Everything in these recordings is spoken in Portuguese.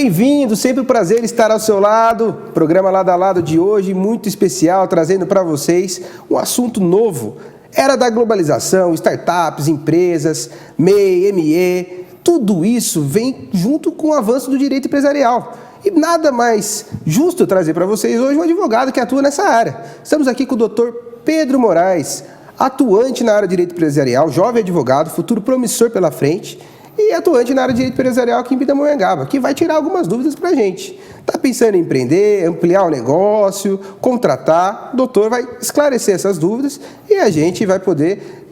Bem-vindo, sempre um prazer estar ao seu lado. Programa Lado a Lado de hoje, muito especial, trazendo para vocês um assunto novo. Era da globalização, startups, empresas, MEI, ME, tudo isso vem junto com o avanço do direito empresarial. E nada mais justo trazer para vocês hoje um advogado que atua nessa área. Estamos aqui com o Dr. Pedro Moraes, atuante na área de direito empresarial, jovem advogado, futuro promissor pela frente, e atuante na área de direito empresarial aqui em Pindamonhangaba, que vai tirar algumas dúvidas para a gente. Está pensando em empreender, ampliar o negócio, contratar? O doutor vai esclarecer essas dúvidas e a gente vai poder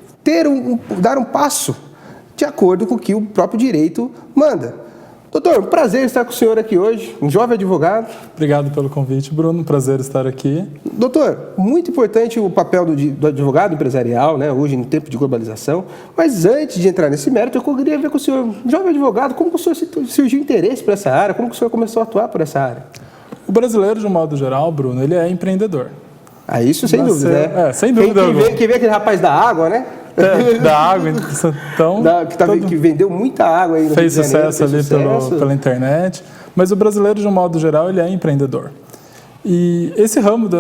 dar um passo de acordo com o que o próprio direito manda. Doutor, um prazer estar com o senhor aqui hoje, um jovem advogado. Obrigado pelo convite, Bruno. Prazer estar aqui. Doutor, muito importante o papel do advogado empresarial, né, hoje no tempo de globalização. Mas antes de entrar nesse mérito, eu queria ver com o senhor, jovem advogado, como que o senhor surgiu interesse por essa área, como que o senhor começou a atuar por essa área? O brasileiro, de um modo geral, Bruno, ele é empreendedor. Ah, isso sem dúvida, né? Sem dúvida. Quem vê aquele rapaz da água, né? Da água, então... Que vendeu muita água aí no Fez sucesso ali pela internet. Mas o brasileiro, de um modo geral, ele é empreendedor. E esse ramo,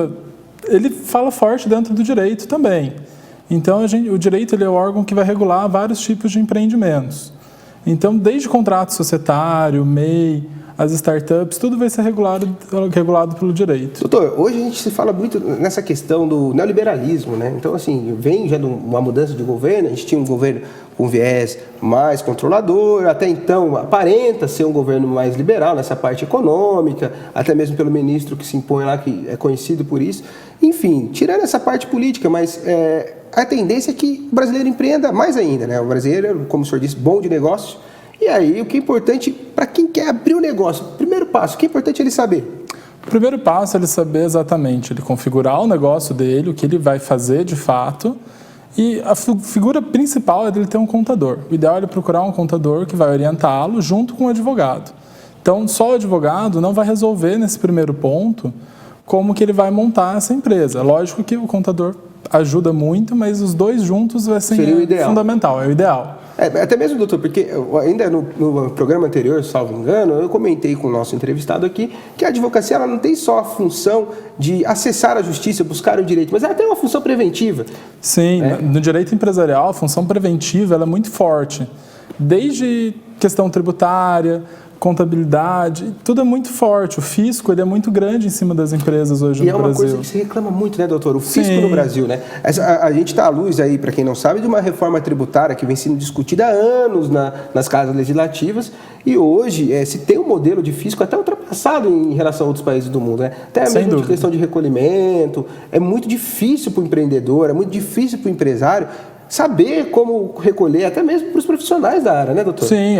ele fala forte dentro do direito também. Então, o direito ele é o órgão que vai regular vários tipos de empreendimentos. Então, desde contrato societário, MEI, as startups, tudo vai ser regulado pelo direito. Doutor, hoje a gente se fala muito nessa questão do neoliberalismo, né? Então, assim, vem já de uma mudança de governo, a gente tinha um governo com viés mais controlador, até então aparenta ser um governo mais liberal nessa parte econômica, até mesmo pelo ministro que se impõe lá, que é conhecido por isso. Enfim, tirando essa parte política, mas a tendência é que o brasileiro empreenda mais ainda, né? O brasileiro, como o senhor disse, bom de negócio. E aí, o que é importante para quem quer abrir o negócio? Primeiro passo, o que é importante ele saber? O primeiro passo é ele saber exatamente, ele configurar o negócio dele, o que ele vai fazer de fato. E a figura principal é dele ter um contador. O ideal é ele procurar um contador que vai orientá-lo junto com o advogado. Então, só o advogado não vai resolver nesse primeiro ponto como que ele vai montar essa empresa. Lógico que o contador ajuda muito, mas os dois juntos vai ser fundamental, é o ideal. Até mesmo, doutor, porque ainda no programa anterior, salvo engano, eu comentei com o nosso entrevistado aqui que a advocacia ela não tem só a função de acessar a justiça, buscar o direito, mas ela tem uma função preventiva. Sim, no direito empresarial, a função preventiva ela é muito forte. Desde questão tributária, contabilidade, tudo é muito forte. O fisco ele é muito grande em cima das empresas hoje no Brasil. E é uma coisa que se reclama muito, né, doutor? O fisco no Brasil, né? A gente está à luz aí, para quem não sabe, de uma reforma tributária que vem sendo discutida há anos nas casas legislativas e hoje se tem um modelo de fisco até ultrapassado em relação a outros países do mundo, né? Até mesmo de questão de recolhimento. É muito difícil para o empreendedor, é muito difícil para o empresário saber como recolher, até mesmo para os profissionais da área, né, doutor? Sim,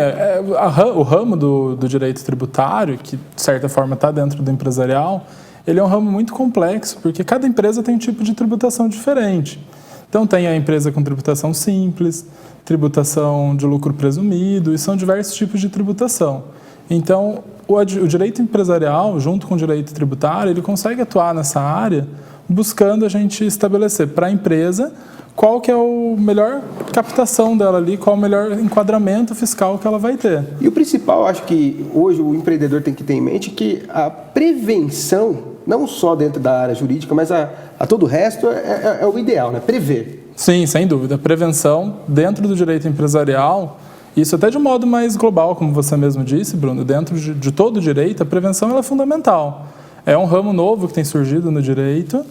o ramo do direito tributário, que de certa forma está dentro do empresarial, ele é um ramo muito complexo, porque cada empresa tem um tipo de tributação diferente. Então tem a empresa com tributação simples, tributação de lucro presumido, e são diversos tipos de tributação. Então, o direito empresarial, junto com o direito tributário, ele consegue atuar nessa área, buscando a gente estabelecer para a empresa qual que é a melhor captação dela ali, qual o melhor enquadramento fiscal que ela vai ter. E o principal, acho que hoje o empreendedor tem que ter em mente que a prevenção, não só dentro da área jurídica, mas a todo o resto é o ideal, né? Prever. Sim, sem dúvida. A prevenção dentro do direito empresarial, isso até de um modo mais global, como você mesmo disse, Bruno, dentro de todo o direito, a prevenção ela é fundamental. É um ramo novo que tem surgido no direito,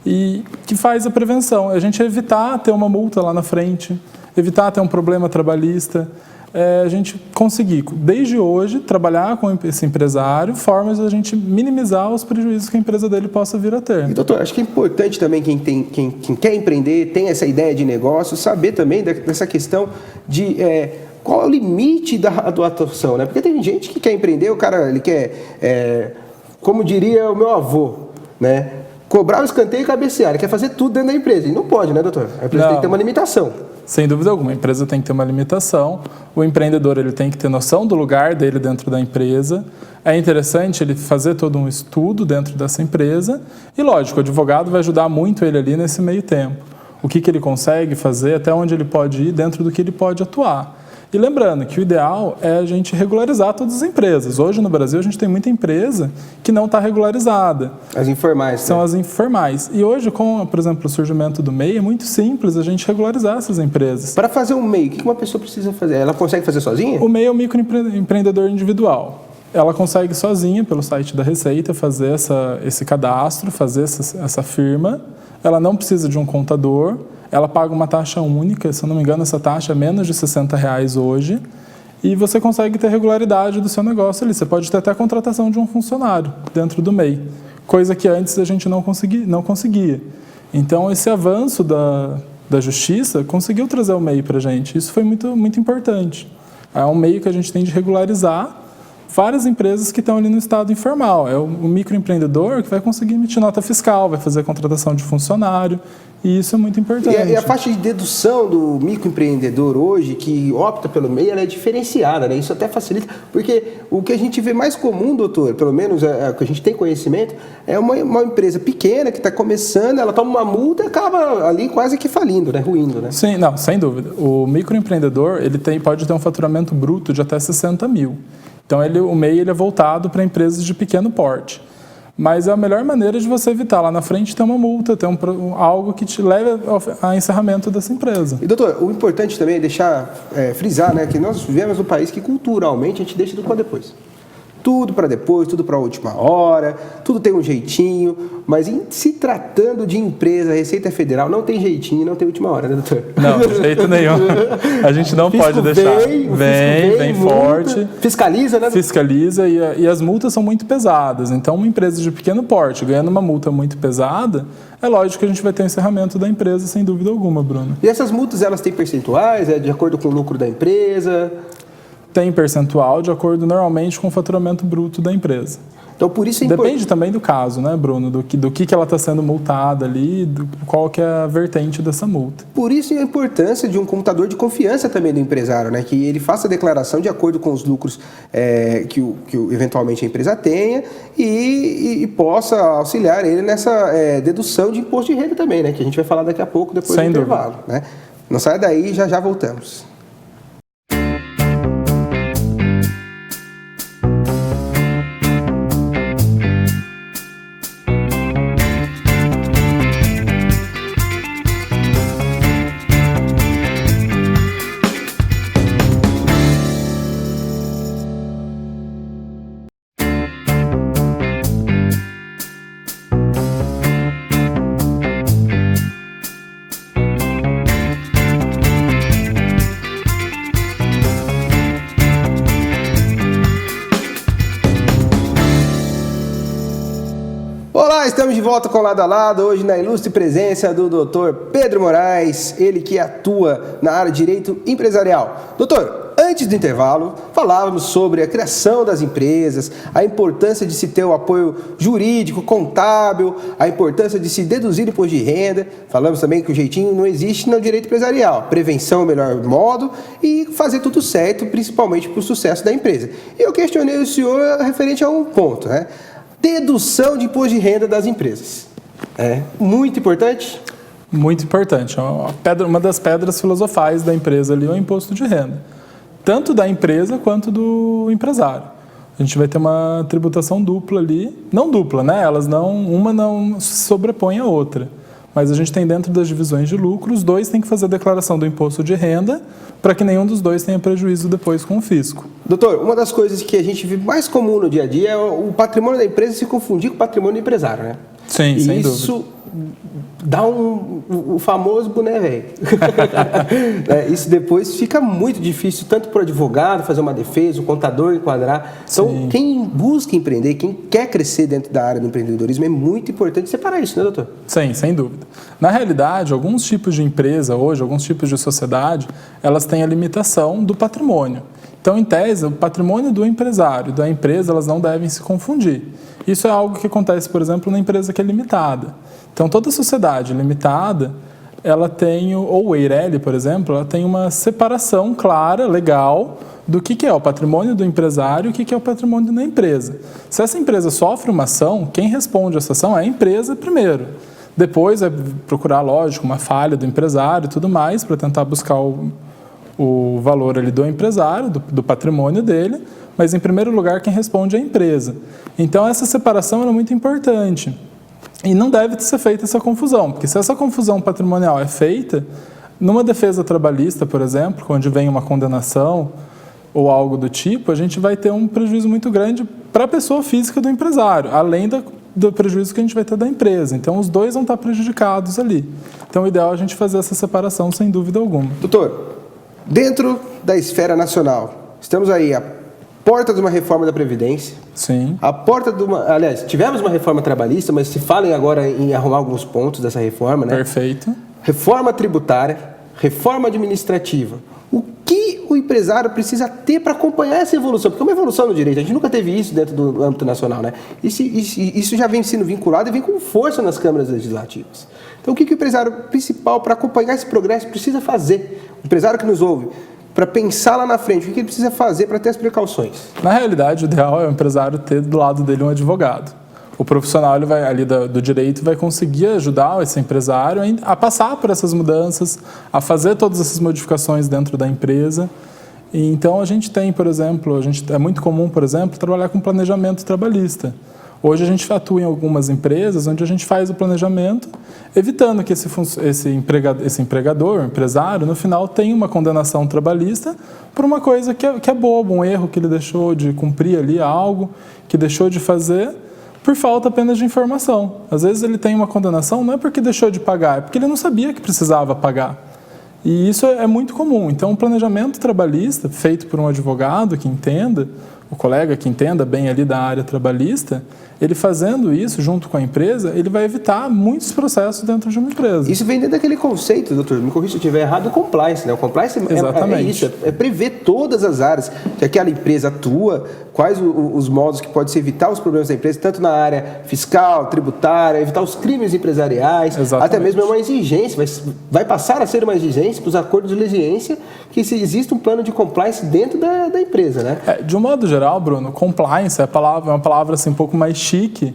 e que faz a prevenção, a gente evitar ter uma multa lá na frente, evitar ter um problema trabalhista, a gente conseguir, desde hoje, trabalhar com esse empresário, formas de a gente minimizar os prejuízos que a empresa dele possa vir a ter. E, doutor, acho que é importante também quem quer empreender, tem essa ideia de negócio, saber também dessa questão de qual é o limite da atuação, né? Porque tem gente que quer empreender, o cara ele quer, como diria o meu avô, né? Cobrar o escanteio e cabecear, ele quer fazer tudo dentro da empresa. E não pode, né, doutor? A empresa tem que ter uma limitação. Sem dúvida alguma, a empresa tem que ter uma limitação. O empreendedor ele tem que ter noção do lugar dele dentro da empresa. É interessante ele fazer todo um estudo dentro dessa empresa. E, lógico, o advogado vai ajudar muito ele ali nesse meio tempo. O que ele consegue fazer, até onde ele pode ir, dentro do que ele pode atuar. E lembrando que o ideal é a gente regularizar todas as empresas. Hoje no Brasil a gente tem muita empresa que não está regularizada. As informais. São as informais. E hoje, com, por exemplo, o surgimento do MEI, é muito simples a gente regularizar essas empresas. Para fazer um MEI, o que uma pessoa precisa fazer? Ela consegue fazer sozinha? O MEI é o microempreendedor individual. Ela consegue sozinha, pelo site da Receita, fazer esse cadastro, fazer essa firma. Ela não precisa de um contador. Ela paga uma taxa única, se eu não me engano, essa taxa é menos de R$60 hoje, e você consegue ter regularidade do seu negócio ali. Você pode ter até a contratação de um funcionário dentro do MEI, coisa que antes a gente não conseguia. Então, esse avanço da Justiça conseguiu trazer o MEI para a gente. Isso foi muito, muito importante. É um meio que a gente tem de regularizar várias empresas que estão ali no estado informal. É o microempreendedor que vai conseguir emitir nota fiscal, vai fazer a contratação de funcionário, e isso é muito importante. E a faixa de dedução do microempreendedor hoje, que opta pelo MEI, ela é diferenciada, né? Isso até facilita, porque o que a gente vê mais comum, doutor, pelo menos o que a gente tem conhecimento, é uma empresa pequena que está começando, ela toma uma multa e acaba ali quase que falindo, né? Ruindo, né? Sim, não, sem dúvida. O microempreendedor, pode ter um faturamento bruto de até 60 mil. Então, o MEI é voltado para empresas de pequeno porte. Mas é a melhor maneira de você evitar lá na frente ter uma multa, ter algo que te leve ao encerramento dessa empresa. E, doutor, o importante também é deixar, frisar, né, que nós vivemos num país que culturalmente a gente deixa tudo para depois. Tudo para depois, tudo para a última hora, tudo tem um jeitinho, mas em se tratando de empresa, Receita Federal, não tem jeitinho, não tem última hora, né, doutor? Não, de jeito nenhum. A gente não pode deixar. Vem forte. Fiscaliza, né? Fiscaliza e as multas são muito pesadas. Então, uma empresa de pequeno porte ganhando uma multa muito pesada, é lógico que a gente vai ter o encerramento da empresa, sem dúvida alguma, Bruno. E essas multas, elas têm percentuais, de acordo com o lucro da empresa? Tem percentual de acordo normalmente com o faturamento bruto da empresa. Então, por isso depende também do caso, né, Bruno? Do que ela está sendo multada ali, qual que é a vertente dessa multa. Por isso a importância de um contador de confiança também do empresário, né? Que ele faça a declaração de acordo com os lucros que eventualmente a empresa tenha e possa auxiliar ele nessa dedução de imposto de renda também, né? Que a gente vai falar daqui a pouco, depois do intervalo, né? Não sai daí, já voltamos. Olá, estamos de volta com Lado a Lado, hoje na ilustre presença do Dr. Pedro Moraes, ele que atua na área de Direito Empresarial. Doutor, antes do intervalo, falávamos sobre a criação das empresas, a importância de se ter o apoio jurídico, contábil, a importância de se deduzir imposto de renda. Falamos também que o jeitinho não existe no direito empresarial. Prevenção é o melhor modo e fazer tudo certo, principalmente para o sucesso da empresa. E eu questionei o senhor referente a um ponto, né? Dedução de imposto de renda das empresas. É muito importante? Muito importante. Uma das pedras filosofais da empresa ali é o imposto de renda. Tanto da empresa quanto do empresário. A gente vai ter uma tributação dupla ali. Não dupla, né? Uma não se sobrepõe à outra. Mas a gente tem dentro das divisões de lucro, os dois têm que fazer a declaração do imposto de renda para que nenhum dos dois tenha prejuízo depois com o fisco. Doutor, uma das coisas que a gente vê mais comum no dia a dia é o patrimônio da empresa se confundir com o patrimônio do empresário, né? Sim, e sem isso dúvida. Dá o famoso boné velho. Isso depois fica muito difícil, tanto para o advogado fazer uma defesa, o contador enquadrar. Então, sim, quem busca empreender, quem quer crescer dentro da área do empreendedorismo, é muito importante separar isso, né, doutor? Sim, sem dúvida. Na realidade, alguns tipos de empresa hoje, alguns tipos de sociedade, elas têm a limitação do patrimônio. Então, em tese, o patrimônio do empresário e da empresa, elas não devem se confundir. Isso é algo que acontece, por exemplo, na empresa que é limitada. Então, toda sociedade limitada, ela tem, ou o EIRELI, por exemplo, ela tem uma separação clara, legal, do que é o patrimônio do empresário e o que é o patrimônio da empresa. Se essa empresa sofre uma ação, quem responde a essa ação é a empresa primeiro. Depois é procurar, lógico, uma falha do empresário e tudo mais, para tentar buscar o valor ali do empresário, do patrimônio dele, mas em primeiro lugar quem responde é a empresa. Então essa separação é muito importante e não deve ser feita essa confusão, porque se essa confusão patrimonial é feita, numa defesa trabalhista, por exemplo, onde vem uma condenação ou algo do tipo, a gente vai ter um prejuízo muito grande para a pessoa física do empresário, além do prejuízo que a gente vai ter da empresa. Então, os dois vão estar prejudicados ali. Então, o ideal é a gente fazer essa separação, sem dúvida alguma. Doutor, dentro da esfera nacional, estamos aí à porta de uma reforma da Previdência. Sim. A porta de uma... Aliás, tivemos uma reforma trabalhista, mas se falem agora em arrumar alguns pontos dessa reforma, né? Perfeito. Reforma tributária, reforma administrativa. O que o empresário precisa ter para acompanhar essa evolução? Porque é uma evolução no direito, a gente nunca teve isso dentro do âmbito nacional, né? Isso já vem sendo vinculado e vem com força nas câmaras legislativas. Então, o que o empresário principal para acompanhar esse progresso precisa fazer? O empresário que nos ouve, para pensar lá na frente, o que ele precisa fazer para ter as precauções? Na realidade, o ideal é o empresário ter do lado dele um advogado. O profissional ele vai, ali do direito vai conseguir ajudar esse empresário a passar por essas mudanças, a fazer todas essas modificações dentro da empresa. E então a gente tem, por exemplo, é muito comum, por exemplo, trabalhar com planejamento trabalhista. Hoje a gente atua em algumas empresas onde a gente faz o planejamento, evitando que esse empregador, o empresário, no final tenha uma condenação trabalhista por uma coisa que é boba, um erro que ele deixou de cumprir ali algo, que deixou de fazer, por falta apenas de informação. Às vezes ele tem uma condenação não é porque deixou de pagar, é porque ele não sabia que precisava pagar. E isso é muito comum. Então, o planejamento trabalhista, feito por um advogado que entenda, o colega que entenda bem ali da área trabalhista, ele fazendo isso junto com a empresa, ele vai evitar muitos processos dentro de uma empresa. Isso vem dentro daquele conceito, doutor, me corrija se eu estiver errado, do compliance, né? O compliance é isso, é prever todas as áreas que aquela empresa atua, quais os modos que pode se evitar os problemas da empresa, tanto na área fiscal, tributária, evitar os crimes empresariais, até mesmo é uma exigência, vai passar a ser uma exigência para os acordos de leniência que se existe um plano de compliance dentro da empresa, né? De um modo geral, Bruno, compliance é uma palavra assim, um pouco mais chique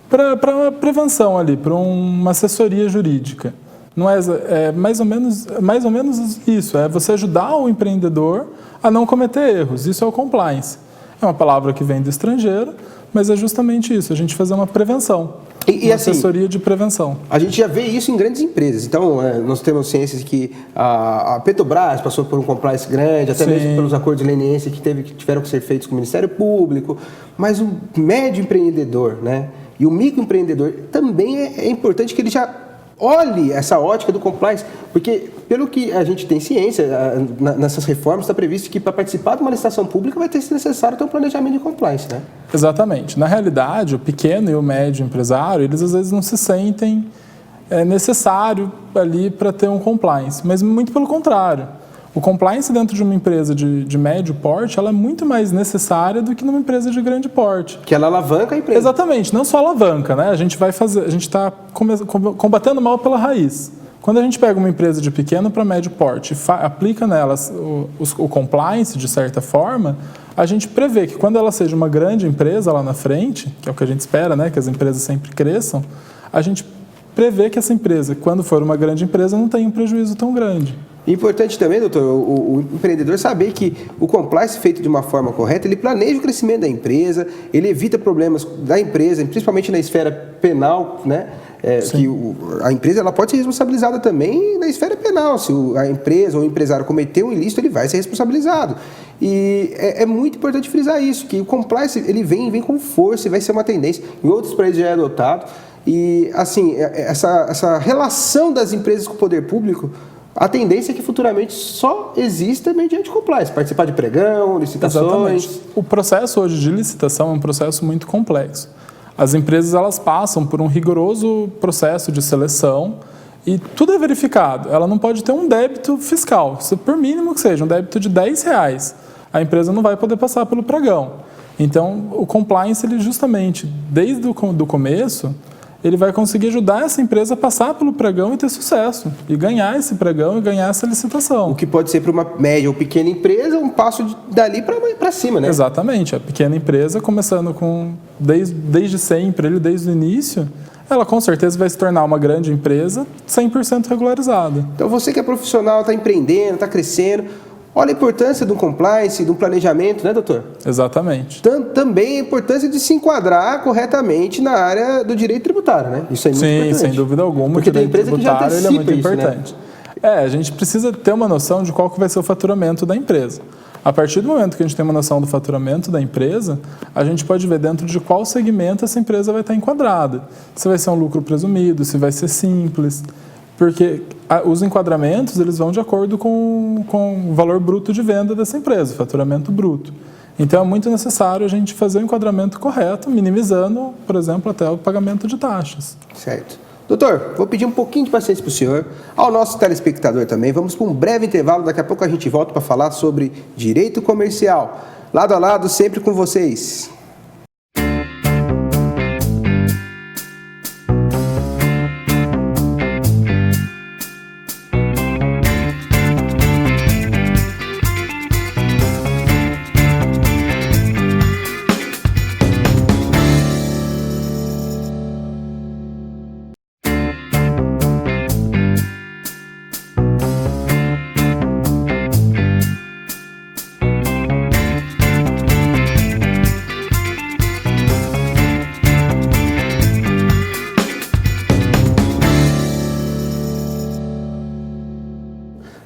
para uma prevenção ali, para uma assessoria jurídica. Não é mais ou menos isso, é você ajudar o empreendedor a não cometer erros. Isso é o compliance. É uma palavra que vem do estrangeiro, mas é justamente isso, a gente fazer uma prevenção. E assim, assessoria de prevenção. A gente já vê isso em grandes empresas. Então, nós temos ciências que a Petrobras passou por um compliance grande, até mesmo pelos acordos de leniência que tiveram que ser feitos com o Ministério Público. Mas o médio empreendedor, né, e o microempreendedor também é importante que ele já olhe essa ótica do compliance, porque pelo que a gente tem ciência, nessas reformas está previsto que para participar de uma licitação pública vai ter sido necessário ter um planejamento de compliance, né? Exatamente. Na realidade, o pequeno e o médio empresário, eles às vezes não se sentem necessário ali para ter um compliance, mas muito pelo contrário. O compliance dentro de uma empresa de médio porte, ela é muito mais necessária do que numa empresa de grande porte. Que ela alavanca a empresa. Exatamente, não só alavanca, né? A gente está combatendo mal pela raiz. Quando a gente pega uma empresa de pequeno para médio porte e aplica nelas o compliance, de certa forma, a gente prevê que quando ela seja uma grande empresa lá na frente, que é o que a gente espera, né? Que as empresas sempre cresçam, a gente prevê que essa empresa, quando for uma grande empresa, não tenha um prejuízo tão grande. Importante também, doutor, o empreendedor saber que o compliance feito de uma forma correta, ele planeja o crescimento da empresa, ele evita problemas da empresa, principalmente na esfera penal, né? Que a empresa ela pode ser responsabilizada também na esfera penal. Se a empresa ou o empresário cometeu um ilícito, ele vai ser responsabilizado. E é muito importante frisar isso, que o compliance ele vem com força e vai ser uma tendência. Em outros países já é adotado. E, assim, essa relação das empresas com o poder público, a tendência é que futuramente só exista mediante compliance, participar de pregão, licitações. Exatamente. O processo hoje de licitação é um processo muito complexo. As empresas elas passam por um rigoroso processo de seleção e tudo é verificado. Ela não pode ter um débito fiscal, por mínimo que seja, um débito de R$10, a empresa não vai poder passar pelo pregão. Então, o compliance, ele justamente, desde o começo, ele vai conseguir ajudar essa empresa a passar pelo pregão e ter sucesso, e ganhar esse pregão e ganhar essa licitação. O que pode ser para uma média ou pequena empresa um passo dali para cima, né? Exatamente. A pequena empresa, começando desde sempre, desde o início, ela com certeza vai se tornar uma grande empresa 100% regularizada. Então, você que é profissional, está empreendendo, está crescendo, olha a importância do compliance, do planejamento, né, doutor? Exatamente. Também a importância de se enquadrar corretamente na área do direito tributário, né? Isso é muito importante. Sim, sem dúvida alguma. Porque tem empresa que já tributário, ele é muito antecipa isso, importante. né? A gente precisa ter uma noção de qual que vai ser o faturamento da empresa. A partir do momento que a gente tem uma noção do faturamento da empresa, a gente pode ver dentro de qual segmento essa empresa vai estar enquadrada. Se vai ser um lucro presumido, se vai ser simples. Porque os enquadramentos eles vão de acordo com o valor bruto de venda dessa empresa, o faturamento bruto. Então, é muito necessário a gente fazer o enquadramento correto, minimizando, por exemplo, até o pagamento de taxas. Certo. Doutor, vou pedir um pouquinho de paciência para o senhor, ao nosso telespectador também. Vamos para um breve intervalo, daqui a pouco a gente volta para falar sobre direito comercial. Lado a lado, sempre com vocês.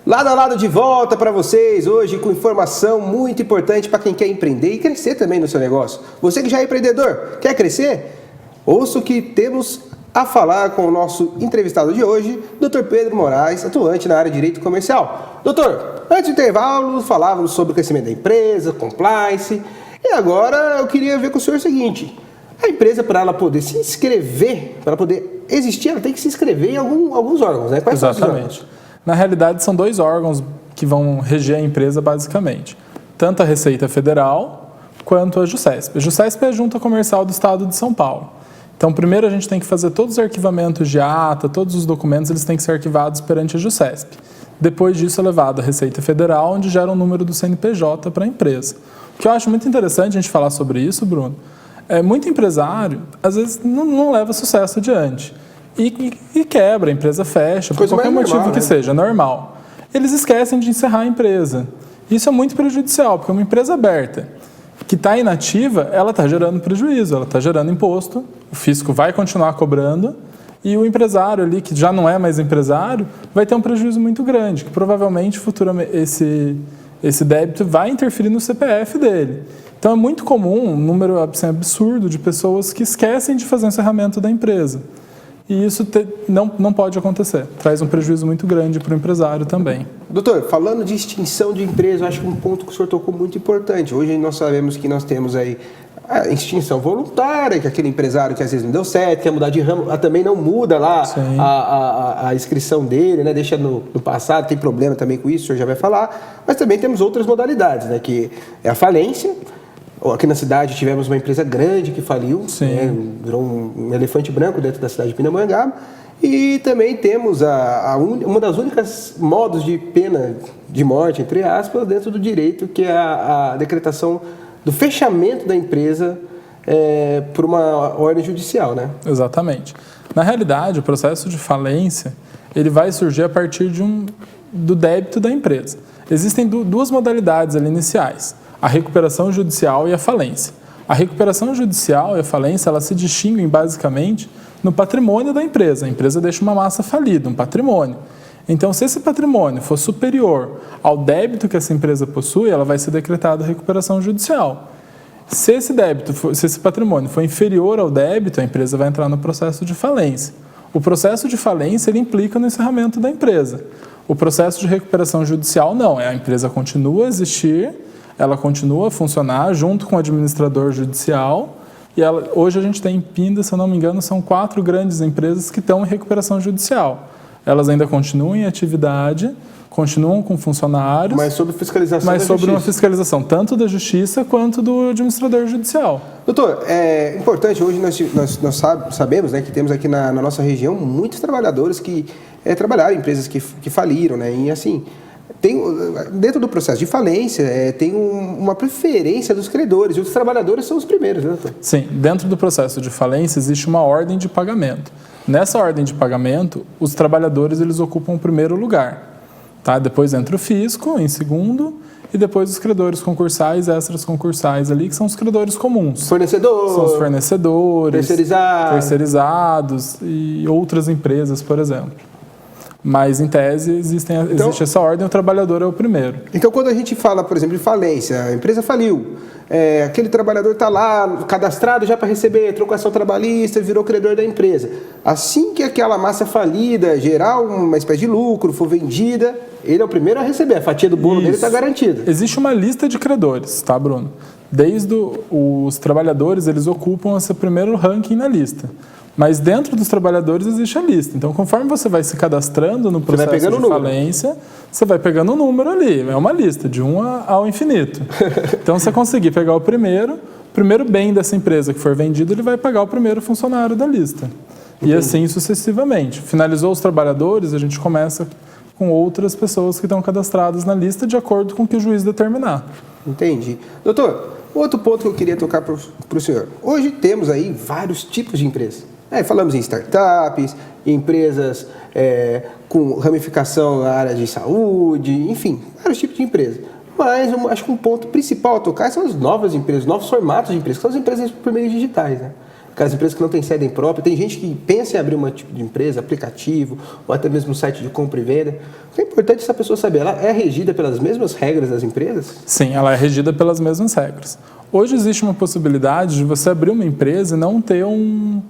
Lado a lado de volta para vocês, hoje com informação muito importante para quem quer empreender e crescer também no seu negócio. Você que já é empreendedor, quer crescer? Ouça o que temos a falar com o nosso entrevistado de hoje, Dr. Pedro Moraes, atuante na área de direito comercial. Doutor, antes do intervalo, falávamos sobre o crescimento da empresa, compliance, e agora eu queria ver com o senhor o seguinte: a empresa, para ela poder se inscrever, para ela poder existir, ela tem que se inscrever em alguns órgãos, né? Quais são esses órgãos? Na realidade, são dois órgãos que vão reger a empresa, basicamente. Tanto a Receita Federal, quanto a JUSESP. A JUSESP é a Junta Comercial do Estado de São Paulo. Então, primeiro a gente tem que fazer todos os arquivamentos de ata, todos os documentos, eles têm que ser arquivados perante a JUSESP. Depois disso é levado à Receita Federal, onde gera um número do CNPJ para a empresa. O que eu acho muito interessante a gente falar sobre isso, Bruno, muito empresário, às vezes, não leva sucesso adiante. E quebra, a empresa fecha, por qualquer motivo que seja, normal. Eles esquecem de encerrar a empresa. Isso é muito prejudicial, porque uma empresa aberta, que está inativa, ela está gerando prejuízo, ela está gerando imposto, o fisco vai continuar cobrando, e o empresário ali, que já não é mais empresário, vai ter um prejuízo muito grande, que provavelmente futuramente esse débito vai interferir no CPF dele. Então é muito comum, um número assim, absurdo de pessoas que esquecem de fazer o encerramento da empresa. E isso não pode acontecer. Traz um prejuízo muito grande para o empresário também. Doutor, falando de extinção de empresa, eu acho que um ponto que o senhor tocou muito importante. Hoje nós sabemos que nós temos aí a extinção voluntária, que aquele empresário que às vezes não deu certo, quer mudar de ramo, também não muda lá a inscrição dele, né? Deixa no passado, tem problema também com isso, o senhor já vai falar. Mas também temos outras modalidades, né? Que é a falência. Aqui na cidade tivemos uma empresa grande que faliu, né, virou um elefante branco dentro da cidade de Pindamonhangaba. E também temos uma das únicas modos de pena de morte, entre aspas, dentro do direito, que é a decretação do fechamento da empresa por uma ordem judicial, né? Exatamente. Na realidade, o processo de falência ele vai surgir a partir do débito da empresa. Existem duas modalidades ali iniciais: a recuperação judicial e a falência. A recuperação judicial e a falência, elas se distinguem basicamente no patrimônio da empresa. A empresa deixa uma massa falida, um patrimônio. Então, se esse patrimônio for superior ao débito que essa empresa possui, ela vai ser decretada a recuperação judicial. Se esse patrimônio for inferior ao débito, a empresa vai entrar no processo de falência. O processo de falência, ele implica no encerramento da empresa. O processo de recuperação judicial, não. A empresa continua a existir, ela continua a funcionar junto com o administrador judicial e hoje a gente tem em Pinda, se eu não me engano, são 4 grandes empresas que estão em recuperação judicial. Elas ainda continuam em atividade, continuam com funcionários, mas sob fiscalização mas sobre uma fiscalização tanto da Justiça quanto do administrador judicial. Doutor, é importante, hoje nós sabemos, né, que temos aqui na nossa região muitos trabalhadores que trabalharam em empresas que faliram, né, e assim, dentro do processo de falência, tem uma preferência dos credores, e os trabalhadores são os primeiros, né, doutor? Sim, dentro do processo de falência existe uma ordem de pagamento. Nessa ordem de pagamento, os trabalhadores eles ocupam o primeiro lugar. Tá? Depois entra o fisco, em segundo, e depois os credores concursais, extras concursais ali, que são os credores comuns. Fornecedor. São os fornecedores, terceirizados e outras empresas, por exemplo. Mas, em tese, existe essa ordem, o trabalhador é o primeiro. Então, quando a gente fala, por exemplo, de falência, a empresa faliu, aquele trabalhador está lá, cadastrado já para receber trocação trabalhista, virou credor da empresa. Assim que aquela massa falida gerar uma espécie de lucro, for vendida, ele é o primeiro a receber, a fatia do bolo dele está garantida. Existe uma lista de credores, tá, Bruno? Desde os trabalhadores, eles ocupam esse primeiro ranking na lista. Mas dentro dos trabalhadores existe a lista. Então, conforme você vai se cadastrando no processo de falência, você vai pegando o número ali. É uma lista, de 1 ao infinito. Então, se você conseguir pegar o primeiro bem dessa empresa que for vendido, ele vai pagar o primeiro funcionário da lista. E assim sucessivamente. Finalizou os trabalhadores, a gente começa com outras pessoas que estão cadastradas na lista de acordo com o que o juiz determinar. Entendi. Doutor, outro ponto que eu queria tocar para o senhor. Hoje temos aí vários tipos de empresas. Falamos em startups, em empresas com ramificação na área de saúde, enfim, vários tipos de empresas. Mas eu acho que um ponto principal a tocar são as novas empresas, novos formatos de empresas, que são as empresas por meios digitais, né? Aquelas empresas que não têm sede própria. Tem gente que pensa em abrir um tipo de empresa, aplicativo, ou até mesmo um site de compra e venda. É importante essa pessoa saber, ela é regida pelas mesmas regras das empresas? Sim, ela é regida pelas mesmas regras. Hoje existe uma possibilidade de você abrir uma empresa e não ter um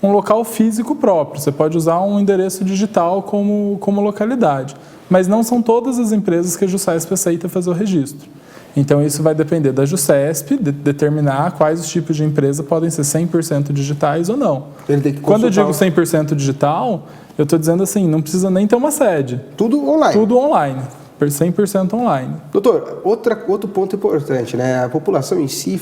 local físico próprio. Você pode usar um endereço digital como localidade. Mas não são todas as empresas que a Jusesp aceita fazer o registro. Então, isso vai depender da Jusesp determinar quais os tipos de empresa podem ser 100% digitais ou não. Ele tem que Quando eu digo 100% digital, eu estou dizendo assim, não precisa nem ter uma sede. Tudo online. Tudo online. 100% online. Doutor, outro ponto importante, né? A população em si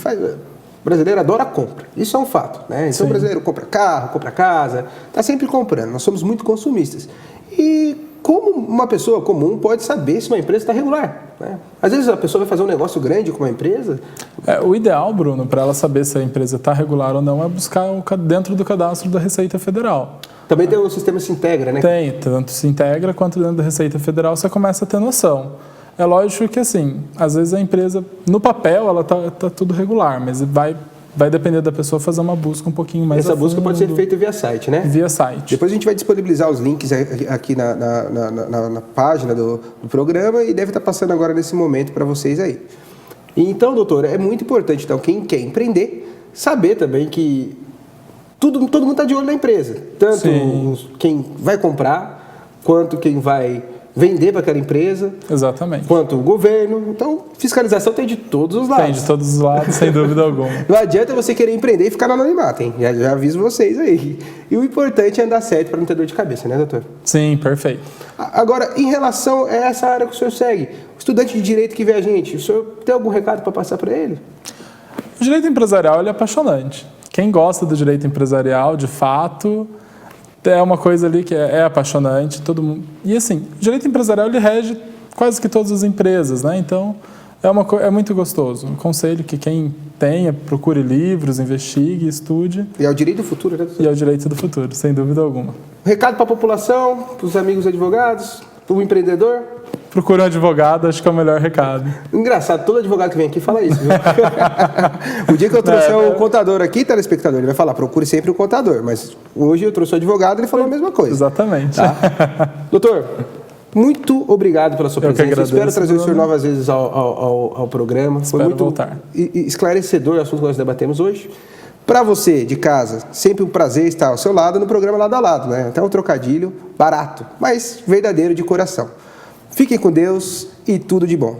o brasileiro adora compra. Isso é um fato, né? Então, o brasileiro compra carro, compra casa, está sempre comprando. Nós somos muito consumistas. E como uma pessoa comum pode saber se uma empresa está regular, né? Às vezes a pessoa vai fazer um negócio grande com uma empresa. O ideal, Bruno, para ela saber se a empresa está regular ou não é buscar dentro do cadastro da Receita Federal. Também tem um sistema que se integra, né? Tem, tanto se integra quanto dentro da Receita Federal você começa a ter noção. É lógico que, assim, às vezes a empresa, no papel, ela tá tudo regular, mas vai depender da pessoa fazer uma busca um pouquinho mais Essa busca pode ser feita via site, né? Via site. Depois a gente vai disponibilizar os links aqui na página do programa e deve estar passando agora nesse momento para vocês aí. Então, doutor, é muito importante, então, quem quer empreender, saber também que todo mundo está de olho na empresa. Tanto quem vai comprar, quanto quem vai vender para aquela empresa. Exatamente. Quanto o governo. Então, fiscalização tem de todos os lados. Tem de todos os lados, sem dúvida alguma. Não adianta você querer empreender e ficar no anonimato, hein? Já aviso vocês aí. E o importante é andar certo para não ter dor de cabeça, né, doutor? Sim, perfeito. Agora, em relação a essa área que o senhor segue, o estudante de direito que vê a gente, o senhor tem algum recado para passar para ele? O direito empresarial ele é apaixonante. Quem gosta do direito empresarial, de fato, é uma coisa ali que é apaixonante. Todo mundo. E assim, o direito empresarial ele rege quase que todas as empresas, né? Então, é muito gostoso. Eu aconselho que quem tenha, procure livros, investigue, estude. E é o direito do futuro, né? E é o direito do futuro, sem dúvida alguma. Recado para a população, para os amigos advogados, para o empreendedor? Procure um advogado, acho que é o melhor recado. Engraçado, todo advogado que vem aqui fala isso, viu? O dia que eu trouxe um contador aqui, telespectador, ele vai falar, procure sempre um contador. Mas hoje eu trouxe um advogado e ele falou a mesma coisa. Exatamente. Tá? Doutor, muito obrigado pela sua presença. Eu espero trazer o senhor novas vezes ao programa. Espero Foi muito voltar. Esclarecedor o assunto que nós debatemos hoje. Para você de casa, sempre um prazer estar ao seu lado no programa Lado a Lado, né? Até um trocadilho barato, mas verdadeiro de coração. Fiquem com Deus e tudo de bom.